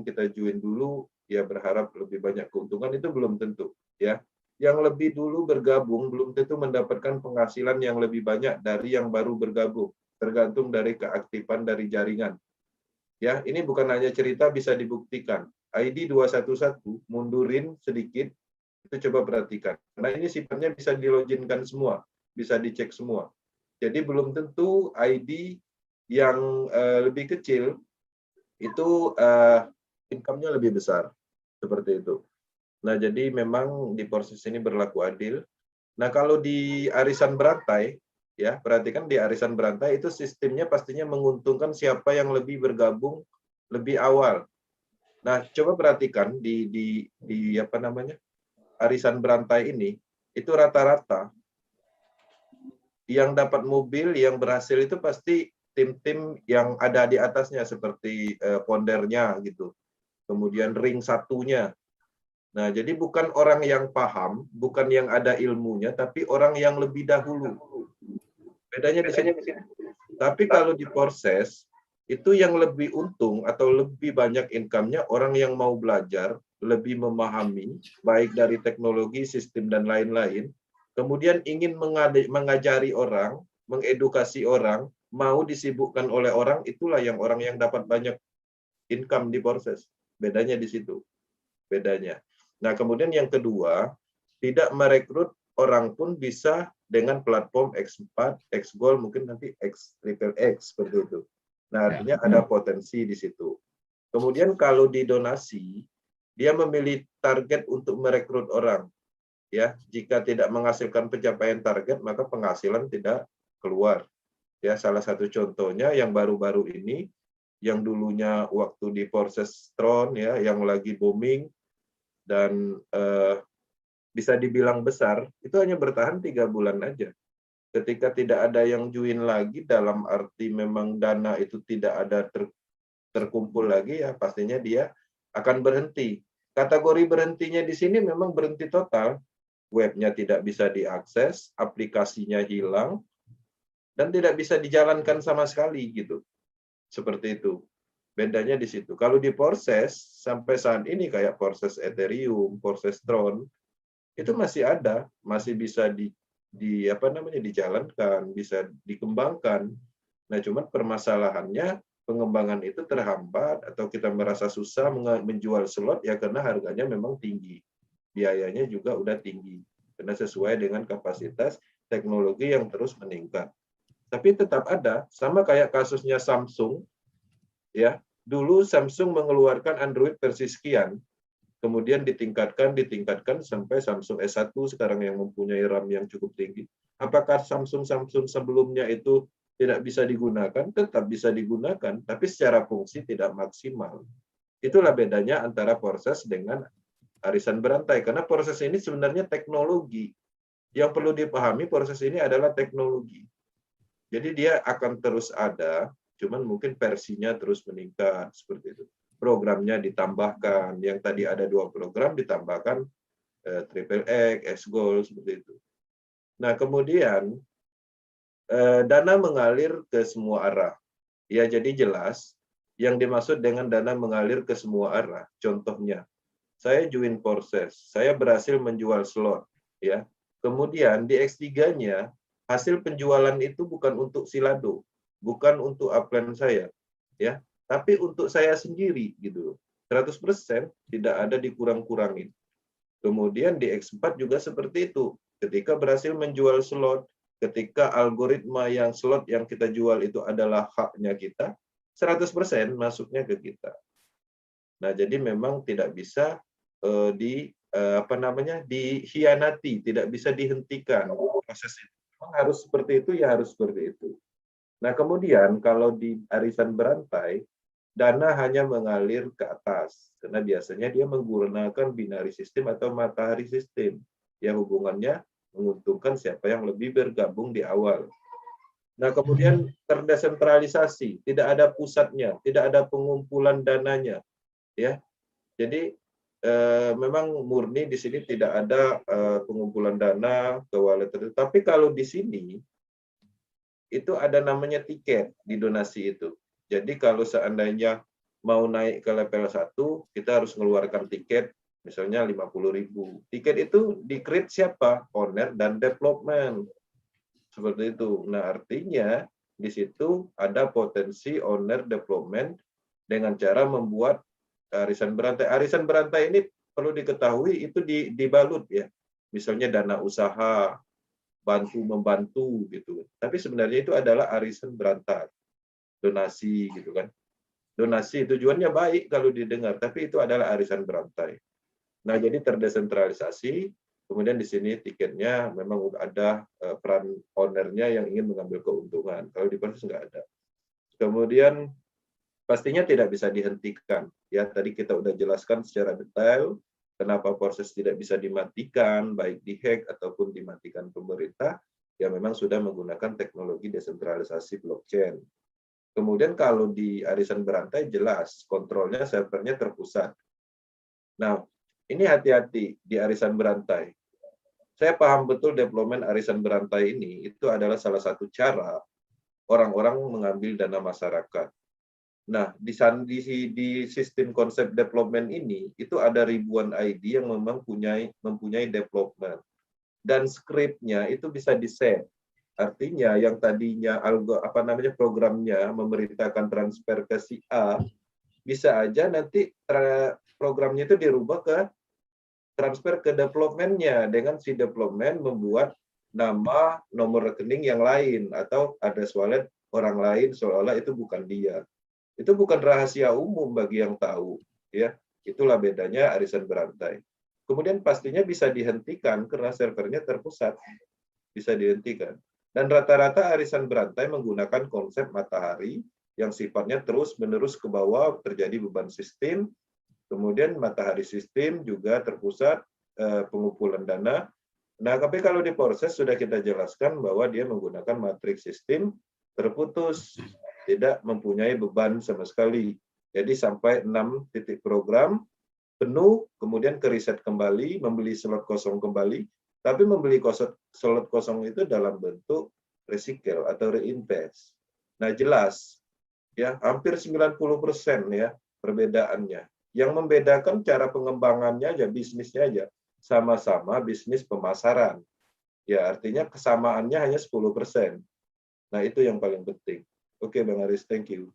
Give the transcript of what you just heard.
kita join dulu, ya berharap lebih banyak keuntungan, itu belum tentu. Ya, yang lebih dulu bergabung belum tentu mendapatkan penghasilan yang lebih banyak dari yang baru bergabung, tergantung dari keaktifan dari jaringan. Ya, ini bukan hanya cerita, bisa dibuktikan. ID 211 mundurin sedikit, itu coba perhatikan. Nah, ini sifatnya bisa diloginkan semua, bisa dicek semua. Jadi belum tentu ID yang lebih kecil itu income-nya lebih besar, seperti itu. Nah, jadi memang di proses ini berlaku adil. Nah, kalau di arisan berantai, ya perhatikan di arisan berantai itu sistemnya pastinya menguntungkan siapa yang lebih bergabung lebih awal. Nah, coba perhatikan di apa namanya, arisan berantai ini, itu rata-rata yang dapat mobil yang berhasil itu pasti tim-tim yang ada di atasnya, seperti pondernya gitu. Kemudian ring satunya. Nah, jadi bukan orang yang paham, bukan yang ada ilmunya, tapi orang yang lebih dahulu. Bedanya di sini. Tapi kalau di proses, itu yang lebih untung atau lebih banyak income-nya orang yang mau belajar, lebih memahami, baik dari teknologi, sistem, dan lain-lain, kemudian ingin mengajari orang, mengedukasi orang, mau disibukkan oleh orang, itulah yang orang yang dapat banyak income di proses. Bedanya di situ. Bedanya. Nah, kemudian yang kedua, tidak merekrut orang pun bisa dengan platform X4, X-Gold, mungkin nanti X-Triple-X, seperti itu. Nah, artinya ada potensi di situ. Kemudian kalau di donasi, dia memilih target untuk merekrut orang. Ya, jika tidak menghasilkan pencapaian target, maka penghasilan tidak keluar. Ya, salah satu contohnya yang baru-baru ini, yang dulunya waktu di proses Tron, ya, yang lagi booming, dan bisa dibilang besar, itu hanya bertahan 3 bulan aja. Ketika tidak ada yang join lagi, dalam arti memang dana itu tidak ada terkumpul lagi, ya pastinya dia akan berhenti. Kategori berhentinya di sini memang berhenti total, webnya tidak bisa diakses, aplikasinya hilang, dan tidak bisa dijalankan sama sekali gitu. Seperti itu. Bedanya di situ. Kalau di proses sampai saat ini kayak proses Ethereum, proses Tron, itu masih ada, masih bisa di apa namanya dijalankan, bisa dikembangkan. Nah, cuman permasalahannya pengembangan itu terhambat atau kita merasa susah menjual slot ya karena harganya memang tinggi. Biayanya juga udah tinggi. Karena sesuai dengan kapasitas teknologi yang terus meningkat. Tapi tetap ada, sama kayak kasusnya Samsung, ya. Dulu Samsung mengeluarkan Android versi sekian, kemudian ditingkatkan sampai Samsung S1 sekarang yang mempunyai RAM yang cukup tinggi. Apakah Samsung sebelumnya itu tidak bisa digunakan? Tetap bisa digunakan, tapi secara fungsi tidak maksimal. Itulah bedanya antara proses dengan arisan berantai, karena proses ini sebenarnya teknologi. Yang perlu dipahami, proses ini adalah teknologi. Jadi dia akan terus ada, cuman mungkin versinya terus meningkat, seperti itu. Programnya ditambahkan, yang tadi ada 2 program ditambahkan Triple X, X-Gold, seperti itu. Nah, kemudian dana mengalir ke semua arah. Ya, jadi jelas yang dimaksud dengan dana mengalir ke semua arah. Contohnya, saya join proses, saya berhasil menjual slot, ya. Kemudian di X3-nya hasil penjualan itu bukan untuk Silado, bukan untuk upline saya, ya, tapi untuk saya sendiri gitu. 100% tidak ada dikurang-kurangin. Kemudian di X4 juga seperti itu. Ketika berhasil menjual slot, ketika algoritma yang slot yang kita jual itu adalah haknya kita, 100% masuknya ke kita. Nah, jadi memang tidak bisa dihianati, tidak bisa dihentikan proses itu. Memang harus seperti itu, ya harus seperti itu. Nah, kemudian kalau di arisan berantai, dana hanya mengalir ke atas, karena biasanya dia menggunakan binary system atau matahari system, yang hubungannya menguntungkan siapa yang lebih bergabung di awal. Nah, kemudian terdesentralisasi, tidak ada pusatnya, tidak ada pengumpulan dananya, ya. Jadi memang murni di sini tidak ada pengumpulan dana ke wallet tertentu. Tapi kalau di sini itu ada namanya tiket di donasi itu. Jadi kalau seandainya mau naik ke level 1, kita harus mengeluarkan tiket, misalnya 50.000. Tiket itu di-create siapa? Owner dan development. Seperti itu. Nah, artinya di situ ada potensi owner development dengan cara membuat arisan berantai. Arisan berantai ini perlu diketahui itu dibalut ya. Misalnya dana usaha, bantu-membantu gitu. Tapi sebenarnya itu adalah arisan berantai. Donasi gitu kan. Donasi tujuannya baik kalau didengar, tapi itu adalah arisan berantai. Nah, jadi terdesentralisasi, kemudian di sini tiketnya memang ada peran ownernya yang ingin mengambil keuntungan. Kalau di proses nggak ada. Kemudian pastinya tidak bisa dihentikan. Ya, tadi kita udah jelaskan secara detail kenapa proses tidak bisa dimatikan, baik dihack ataupun dimatikan pemerintah, ya memang sudah menggunakan teknologi desentralisasi blockchain. Kemudian kalau di arisan berantai jelas kontrolnya servernya terpusat. Nah, ini hati-hati di arisan berantai. Saya paham betul deployment arisan berantai ini itu adalah salah satu cara orang-orang mengambil dana masyarakat. Nah, di sistem konsep development ini itu ada ribuan ID yang memang mempunyai development dan script-nya itu bisa di-set. Artinya yang tadinya programnya memerintahkan transfer ke si A, bisa aja nanti programnya itu dirubah ke transfer ke development-nya dengan si development membuat nama, nomor rekening yang lain atau address wallet orang lain seolah-olah itu bukan dia. Itu bukan rahasia umum bagi yang tahu, ya. Itulah bedanya arisan berantai. Kemudian pastinya bisa dihentikan karena servernya terpusat. Bisa dihentikan. Dan rata-rata arisan berantai menggunakan konsep matahari yang sifatnya terus-menerus ke bawah, terjadi beban sistem, kemudian matahari sistem juga terpusat pengumpulan dana. Nah, tapi kalau di proses sudah kita jelaskan bahwa dia menggunakan matriks sistem terputus, tidak mempunyai beban sama sekali. Jadi sampai 6 titik program penuh, kemudian ke reset kembali, membeli slot kosong kembali, tapi membeli slot kosong itu dalam bentuk recycle atau reinvest. Nah, jelas ya, hampir 90% ya perbedaannya. Yang membedakan cara pengembangannya aja, bisnisnya aja. Sama-sama bisnis pemasaran. Ya, artinya kesamaannya hanya 10%. Nah, itu yang paling penting. Oke, Bang Aris, thank you.